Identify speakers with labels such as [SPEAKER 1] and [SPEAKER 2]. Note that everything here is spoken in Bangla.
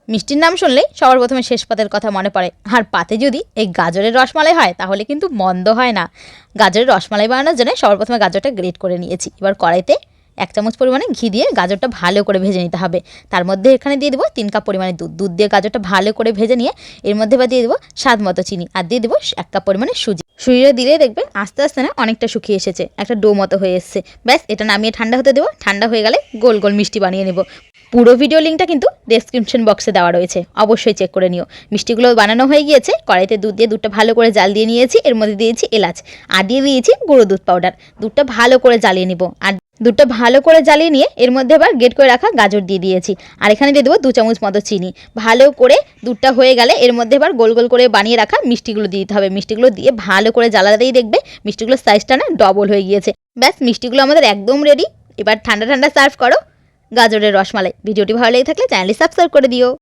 [SPEAKER 1] মিষ্টির নাম শুনলেই সবার প্রথমে শেষ পাতের কথা মনে পড়ে, আর পাতে যদি এই গাজরের রসমালাই হয় তাহলে কিন্তু মন্দ হয় না। গাজরের রসমালাই বানানোর জন্য সবার প্রথমে গাজরটা গ্রেট করে নিয়েছি। এবার কড়াইতে 1 চামচ পরিমাণে ঘি দিয়ে গাজরটা ভালো করে ভেজে নিতে হবে। তার মধ্যে এখানে দিয়ে দেবো 3 কাপ পরিমাণে দুধ দিয়ে গাজরটা ভালো করে ভেজে নিয়ে এর মধ্যে এবার দিয়ে দেবো স্বাদ মতো চিনি, আর দিয়ে দেবো 1 কাপ পরিমাণে সুজিটা দিলে দেখবে আস্তে আস্তে না অনেকটা শুকিয়ে এসেছে, একটা ডো মতো হয়ে এসছে। ব্যাস এটা নামিয়ে ঠান্ডা হতে দেবো। ঠান্ডা হয়ে গেলে গোল গোল মিষ্টি বানিয়ে নেব। পুরো ভিডিও লিঙ্কটা কিন্তু ডেসক্রিপশন বক্সে দেওয়া রয়েছে, অবশ্যই চেক করে নিও। মিষ্টিগুলো বানানো হয়ে গিয়েছে। কড়াইতে দুধ দিয়ে দুধটা ভালো করে জাল দিয়ে নিয়েছি। এর মধ্যে দিয়েছি এলাচ আর দিয়ে দিয়েছি গুঁড়ো দুধ পাউডার। দুধটা ভালো করে জ্বালিয়ে নিব। আর দুধটা ভালো করে জ্বালিয়ে নিয়ে এর মধ্যে আবার গ্রেট করে রাখা গাজর দিয়ে দিয়েছি। আর এখানে দিয়ে দেবো 2 চামচ মতো চিনি। ভালো করে দুধটা হয়ে গেলে এর মধ্যে এবার গোল গোল করে বানিয়ে রাখা মিষ্টিগুলো দিতে হবে। মিষ্টিগুলো দিয়ে ভালো করে জ্বালাতেই দেখবে মিষ্টিগুলোর সাইজটা না ডবল হয়ে গিয়েছে। ব্যাস মিষ্টিগুলো আমাদের একদম রেডি। এবার ঠান্ডা ঠান্ডা সার্ভ করো গাজরের রসমালাই। ভিডিওটি ভালো লেগে থাকলে চ্যানেলটি সাবস্ক্রাইব করে দিও।